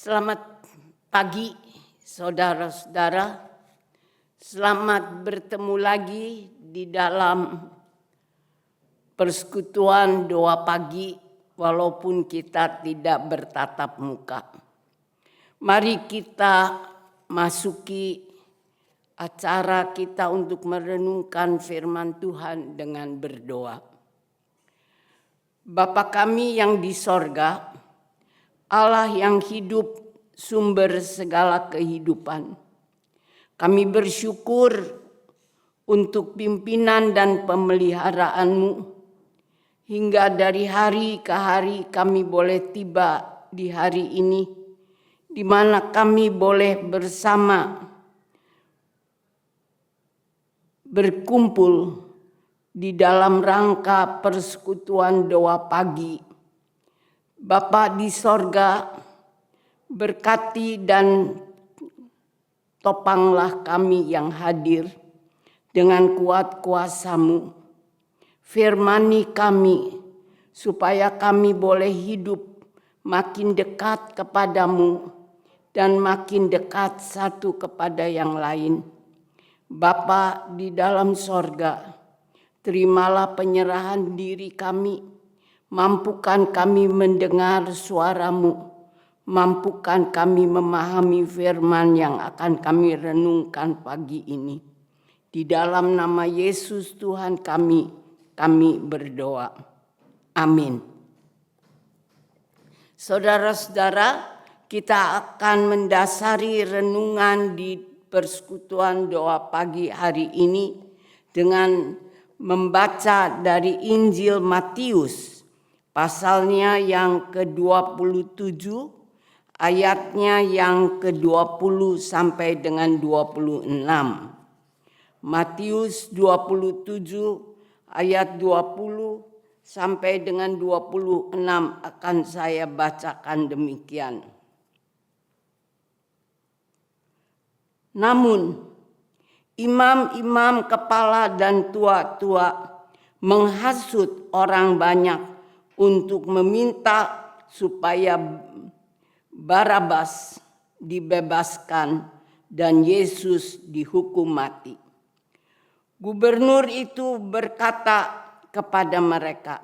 Selamat pagi saudara-saudara. Selamat bertemu lagi di dalam persekutuan doa pagi walaupun kita tidak bertatap muka. Mari kita masuki acara kita untuk merenungkan firman Tuhan dengan berdoa. Bapa kami yang di sorga, Allah yang hidup, sumber segala kehidupan. Kami bersyukur untuk pimpinan dan pemeliharaan-Mu. Hingga dari hari ke hari kami boleh tiba di hari ini, di mana kami boleh bersama berkumpul di dalam rangka persekutuan doa pagi. Bapa di sorga, berkati dan topanglah kami yang hadir dengan kuat kuasa-Mu. Firmani kami supaya kami boleh hidup makin dekat kepadamu dan makin dekat satu kepada yang lain. Bapa di dalam sorga, terimalah penyerahan diri kami, mampukan kami mendengar suara-Mu, mampukan kami memahami firman yang akan kami renungkan pagi ini. Di dalam nama Yesus Tuhan kami berdoa. Amin. Saudara-saudara, kita akan mendasari renungan di persekutuan doa pagi hari ini dengan membaca dari Injil Matius, pasalnya yang ke-27, ayatnya yang ke-20 sampai dengan 26. Matius 27 ayat 20 sampai dengan 26 akan saya bacakan demikian. Namun imam-imam kepala dan tua-tua menghasut orang banyak untuk meminta supaya Barabas dibebaskan dan Yesus dihukum mati. Gubernur itu berkata kepada mereka,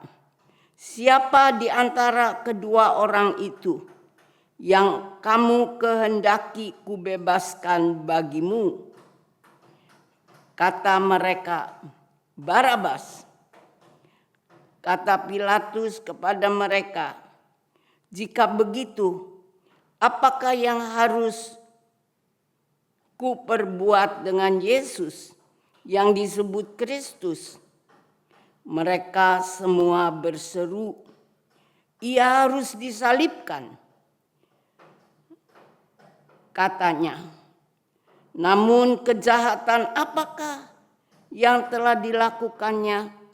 "Siapa di antara kedua orang itu yang kamu kehendaki kubebaskan bagimu?" Kata mereka, "Barabas." Kata Pilatus kepada mereka, "Jika begitu, apakah yang harus kuperbuat dengan Yesus yang disebut Kristus?" Mereka semua berseru, "Ia harus disalibkan," katanya. Namun kejahatan apakah yang telah dilakukannya?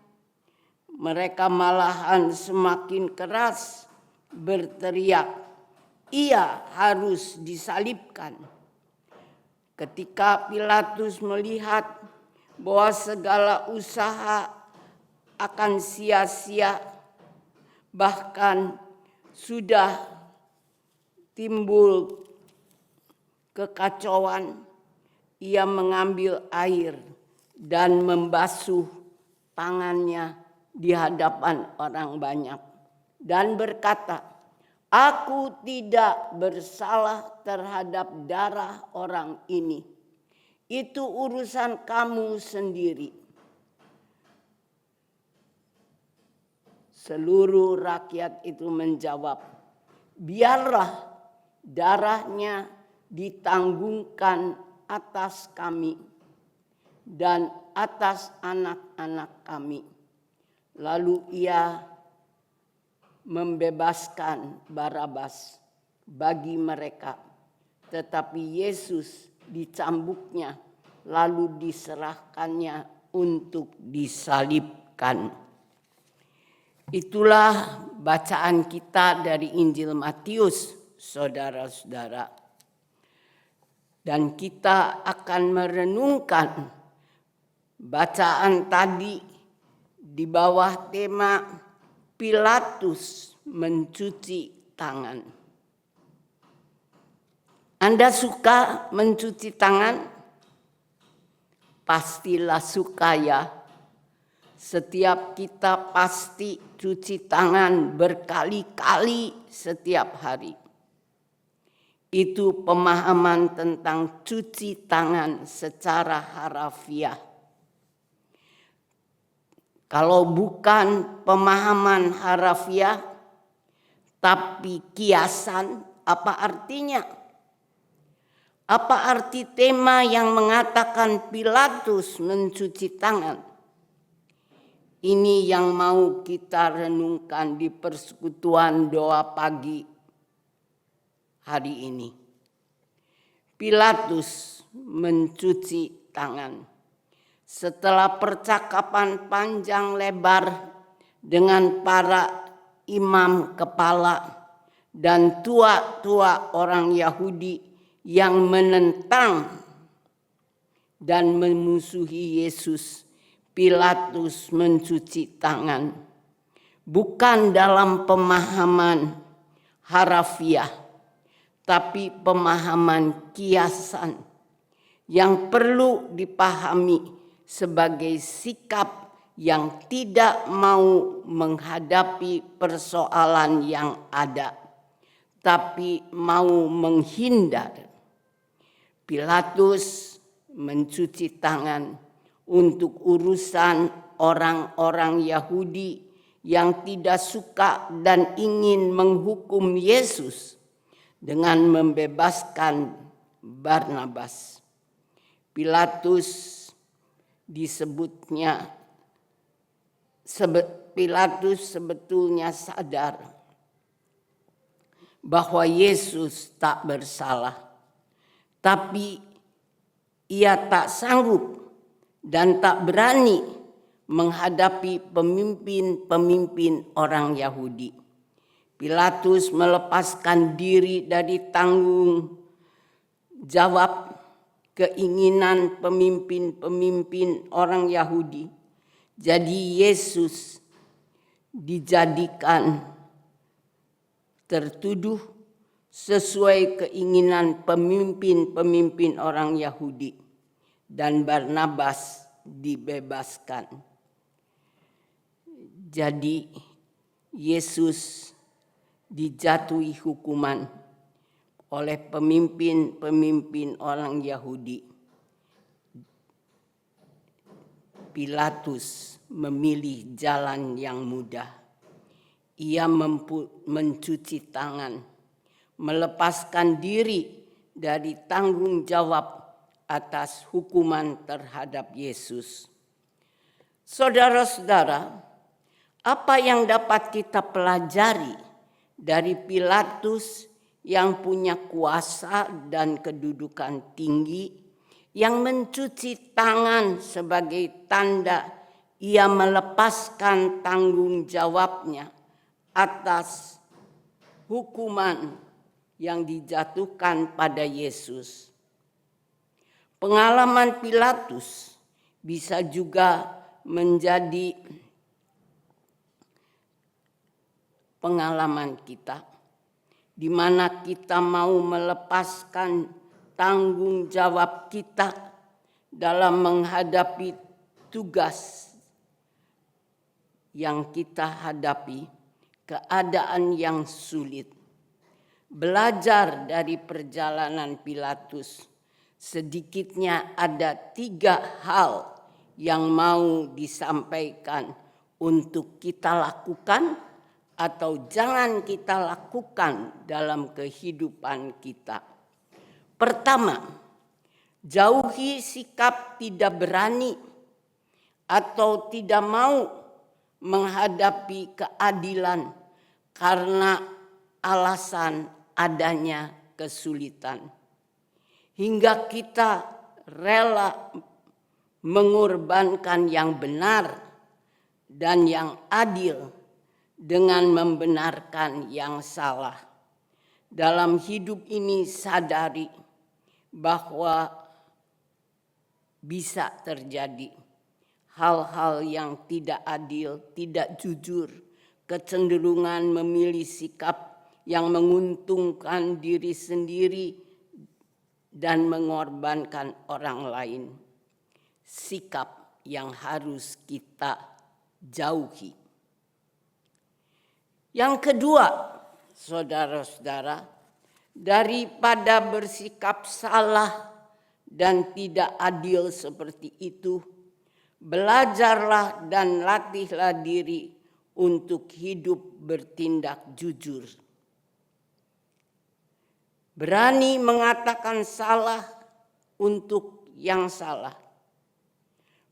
Mereka malahan semakin keras berteriak, "Ia harus disalibkan." Ketika Pilatus melihat bahwa segala usaha akan sia-sia, bahkan sudah timbul kekacauan, ia mengambil air dan membasuh tangannya di hadapan orang banyak dan berkata, "Aku tidak bersalah terhadap darah orang ini. Itu urusan kamu sendiri." Seluruh rakyat itu menjawab, "Biarlah darahnya ditanggungkan atas kami dan atas anak-anak kami." Lalu ia membebaskan Barabas bagi mereka, tetapi Yesus dicambuknya lalu diserahkannya untuk disalibkan. Itulah bacaan kita dari Injil Matius, saudara-saudara. Dan kita akan merenungkan bacaan tadi di bawah tema Pilatus mencuci tangan. Anda suka mencuci tangan? Pastilah suka ya. Setiap kita pasti cuci tangan berkali-kali setiap hari. Itu pemahaman tentang cuci tangan secara harafiah. Kalau bukan pemahaman harafiah, tapi kiasan, apa artinya? Apa arti tema yang mengatakan Pilatus mencuci tangan? Ini yang mau kita renungkan di persekutuan doa pagi hari ini. Pilatus mencuci tangan. Setelah percakapan panjang lebar dengan para imam kepala dan tua-tua orang Yahudi yang menentang dan memusuhi Yesus, Pilatus mencuci tangan. Bukan dalam pemahaman harafiah, tapi pemahaman kiasan yang perlu dipahami sebagai sikap yang tidak mau menghadapi persoalan yang ada, tapi mau menghindar. Pilatus mencuci tangan untuk urusan orang-orang Yahudi yang tidak suka dan ingin menghukum Yesus dengan membebaskan Barnabas. Pilatus sebetulnya sadar bahwa Yesus tak bersalah. Tapi ia tak sanggup dan tak berani menghadapi pemimpin-pemimpin orang Yahudi. Pilatus melepaskan diri dari tanggung jawab keinginan pemimpin-pemimpin orang Yahudi. Jadi Yesus dijadikan tertuduh sesuai keinginan pemimpin-pemimpin orang Yahudi, dan Barnabas dibebaskan. Jadi Yesus dijatuhi hukuman oleh pemimpin-pemimpin orang Yahudi. Pilatus memilih jalan yang mudah. Ia mencuci tangan, melepaskan diri dari tanggung jawab atas hukuman terhadap Yesus. Saudara-saudara, apa yang dapat kita pelajari dari Pilatus yang punya kuasa dan kedudukan tinggi, yang mencuci tangan sebagai tanda ia melepaskan tanggung jawabnya atas hukuman yang dijatuhkan pada Yesus. Pengalaman Pilatus bisa juga menjadi pengalaman kita, di mana kita mau melepaskan tanggung jawab kita dalam menghadapi tugas yang kita hadapi, keadaan yang sulit. Belajar dari perjalanan Pilatus, sedikitnya ada 3 hal yang mau disampaikan untuk kita lakukan atau jangan kita lakukan dalam kehidupan kita. Pertama, jauhi sikap tidak berani atau tidak mau menghadapi keadilan karena alasan adanya kesulitan. Hingga kita rela mengorbankan yang benar dan yang adil dengan membenarkan yang salah. Dalam hidup ini sadari bahwa bisa terjadi hal-hal yang tidak adil, tidak jujur, kecenderungan memilih sikap yang menguntungkan diri sendiri dan mengorbankan orang lain, sikap yang harus kita jauhi. Yang kedua, saudara-saudara, daripada bersikap salah dan tidak adil seperti itu, belajarlah dan latihlah diri untuk hidup bertindak jujur. Berani mengatakan salah untuk yang salah.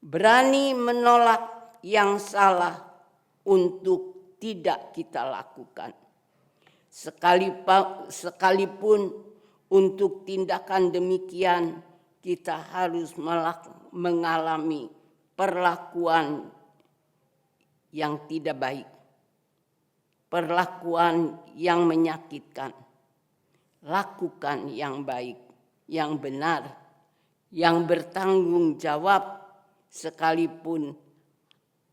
Berani menolak yang salah untuk tidak kita lakukan. Sekalipun untuk tindakan demikian kita harus mengalami perlakuan yang tidak baik, perlakuan yang menyakitkan. Lakukan yang baik, yang benar, yang bertanggung jawab, sekalipun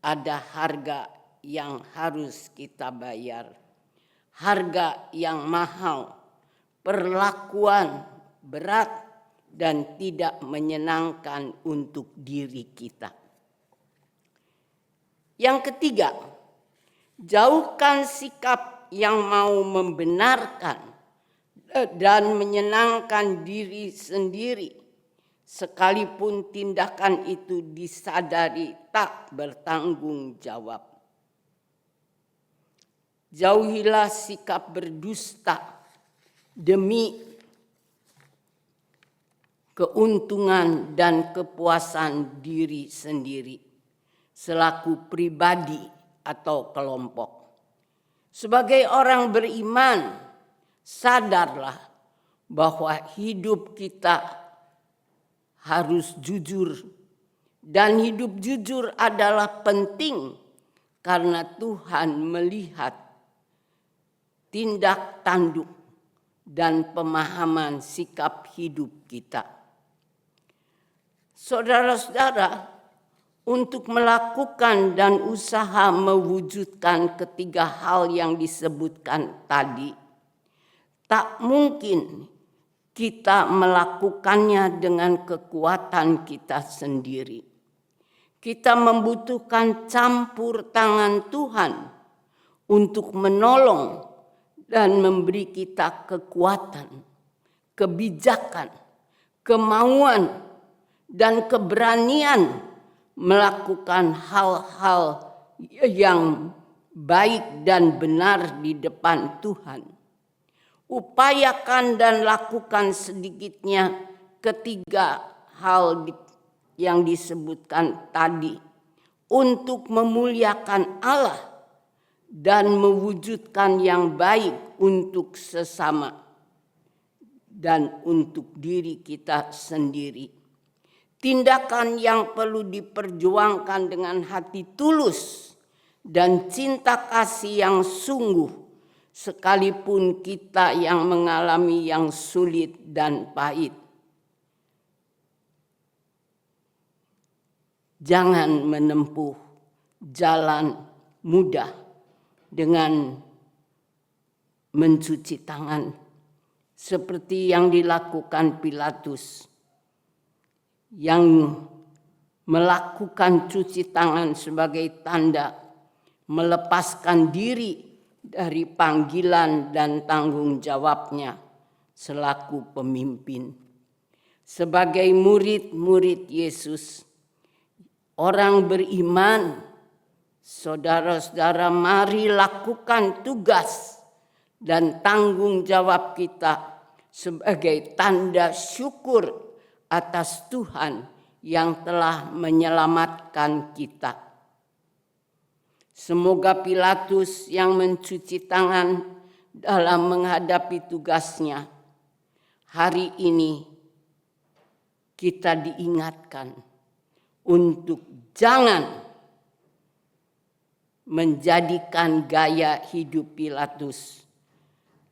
ada harga yang harus kita bayar. Harga yang mahal, perlakuan berat dan tidak menyenangkan untuk diri kita. Yang ketiga, jauhkan sikap yang mau membenarkan dan menyenangkan diri sendiri, sekalipun tindakan itu disadari tak bertanggung jawab. Jauhilah sikap berdusta demi keuntungan dan kepuasan diri sendiri selaku pribadi atau kelompok. Sebagai orang beriman, sadarlah bahwa hidup kita harus jujur, dan hidup jujur adalah penting karena Tuhan melihat tindak tanduk dan pemahaman sikap hidup kita. Saudara-saudara, untuk melakukan dan usaha mewujudkan ketiga hal yang disebutkan tadi, tak mungkin kita melakukannya dengan kekuatan kita sendiri. Kita membutuhkan campur tangan Tuhan untuk menolong dan memberi kita kekuatan, kebijakan, kemauan, dan keberanian melakukan hal-hal yang baik dan benar di depan Tuhan. Upayakan dan lakukan sedikitnya ketiga hal yang disebutkan tadi untuk memuliakan Allah dan mewujudkan yang baik untuk sesama dan untuk diri kita sendiri. Tindakan yang perlu diperjuangkan dengan hati tulus dan cinta kasih yang sungguh, sekalipun kita yang mengalami yang sulit dan pahit. Jangan menempuh jalan mudah dengan mencuci tangan seperti yang dilakukan Pilatus, yang melakukan cuci tangan sebagai tanda melepaskan diri dari panggilan dan tanggung jawabnya selaku pemimpin. Sebagai murid-murid Yesus, orang beriman, saudara-saudara, mari lakukan tugas dan tanggung jawab kita sebagai tanda syukur atas Tuhan yang telah menyelamatkan kita. Semoga Pilatus yang mencuci tangan dalam menghadapi tugasnya, hari ini kita diingatkan untuk jangan menjadikan gaya hidup Pilatus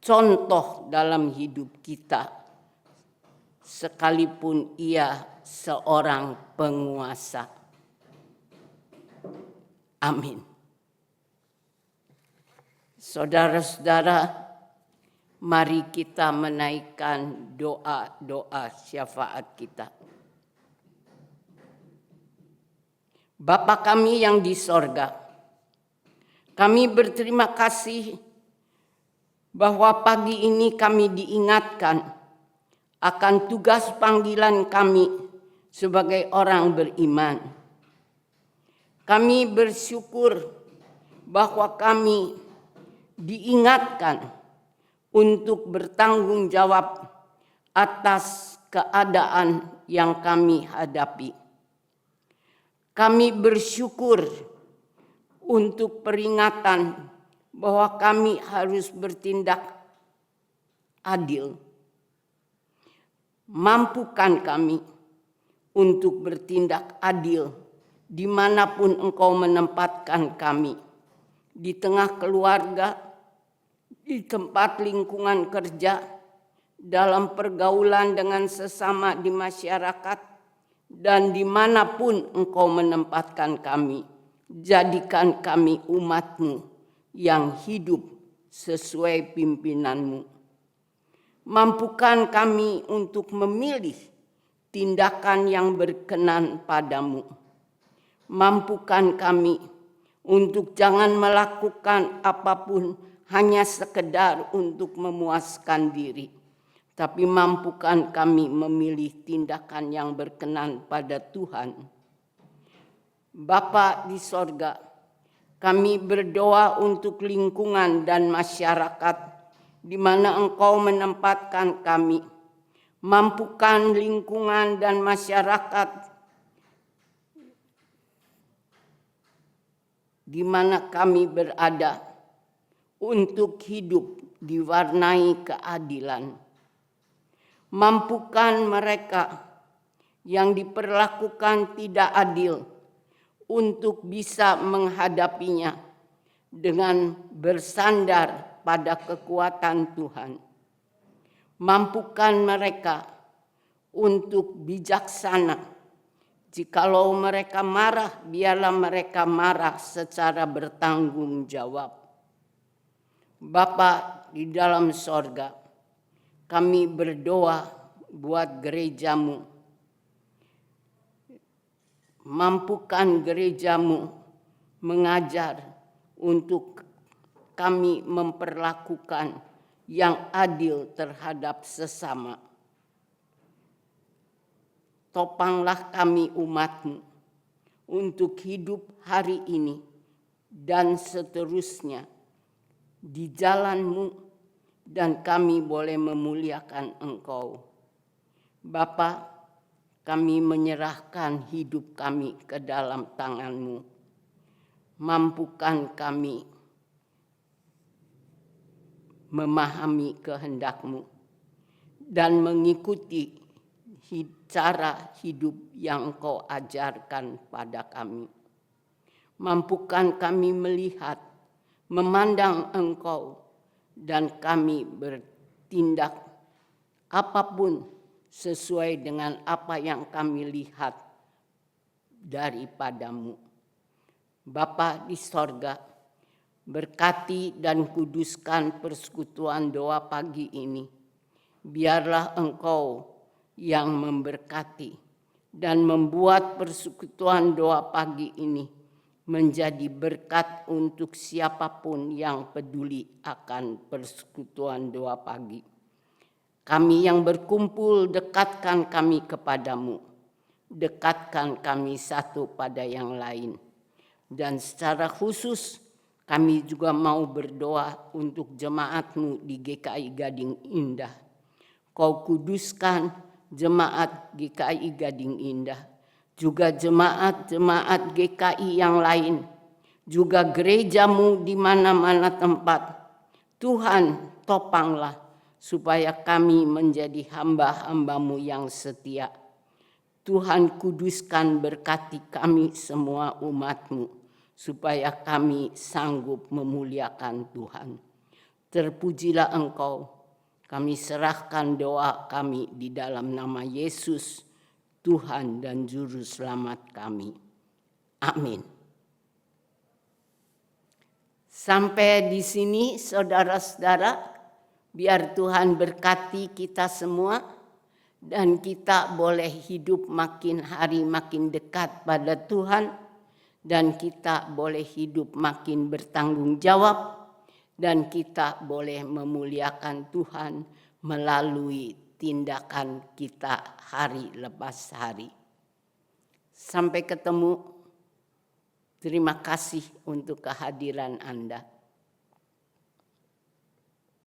contoh dalam hidup kita, sekalipun ia seorang penguasa. Amin. Saudara-saudara, Mari kita menaikkan doa-doa syafaat kita. Bapa kami yang di sorga, kami berterima kasih bahwa pagi ini kami diingatkan akan tugas panggilan kami sebagai orang beriman. Kami bersyukur bahwa kami diingatkan untuk bertanggung jawab atas keadaan yang kami hadapi. Kami bersyukur untuk peringatan bahwa kami harus bertindak adil. Mampukan kami untuk bertindak adil dimanapun Engkau menempatkan kami, di tengah keluarga, di tempat lingkungan kerja, dalam pergaulan dengan sesama di masyarakat, dan dimanapun Engkau menempatkan kami. Jadikan kami umat-Mu yang hidup sesuai pimpinan-Mu. Mampukan kami untuk memilih tindakan yang berkenan padamu. Mampukan kami untuk jangan melakukan apapun hanya sekedar untuk memuaskan diri, tapi mampukan kami memilih tindakan yang berkenan pada Tuhan. Bapa di sorga, kami berdoa untuk lingkungan dan masyarakat di mana Engkau menempatkan kami. Mampukan lingkungan dan masyarakat di mana kami berada untuk hidup diwarnai keadilan. Mampukan mereka yang diperlakukan tidak adil untuk bisa menghadapinya dengan bersandar pada kekuatan Tuhan. Mampukan mereka untuk bijaksana. Jikalau mereka marah, biarlah mereka marah secara bertanggung jawab. Bapa di dalam sorga, kami berdoa buat gereja-Mu. Mampukan gereja-Mu mengajar untuk kami memperlakukan yang adil terhadap sesama. Topanglah kami umat-Mu untuk hidup hari ini dan seterusnya di jalan-Mu, dan kami boleh memuliakan Engkau. Bapa, kami menyerahkan hidup kami ke dalam tangan-Mu. Mampukan kami memahami kehendak-Mu dan mengikuti cara hidup yang Engkau ajarkan pada kami. Mampukan kami melihat, memandang Engkau, dan kami bertindak apapun sesuai dengan apa yang kami lihat daripada-Mu. Bapa di sorga, berkati dan kuduskan persekutuan doa pagi ini. Biarlah Engkau yang memberkati dan membuat persekutuan doa pagi ini menjadi berkat untuk siapapun yang peduli akan persekutuan doa pagi. Kami yang berkumpul, dekatkan kami kepadamu. Dekatkan kami satu pada yang lain. Dan secara khusus kami juga mau berdoa untuk jemaat-Mu di GKI Gading Indah. Kau kuduskan jemaat GKI Gading Indah, juga jemaat-jemaat GKI yang lain, juga gereja-Mu di mana-mana tempat. Tuhan, topanglah supaya kami menjadi hamba-hamba-Mu yang setia. Tuhan, kuduskan, berkati kami semua umat-Mu, supaya kami sanggup memuliakan Tuhan. Terpujilah Engkau. Kami serahkan doa kami di dalam nama Yesus, Tuhan dan Juru Selamat kami. Amin. Sampai di sini saudara-saudara, Biar Tuhan berkati kita semua dan kita boleh hidup makin hari makin dekat pada Tuhan, dan kita boleh hidup makin bertanggung jawab, dan kita boleh memuliakan Tuhan melalui tindakan kita hari lepas hari. Sampai ketemu. Terima kasih untuk kehadiran Anda.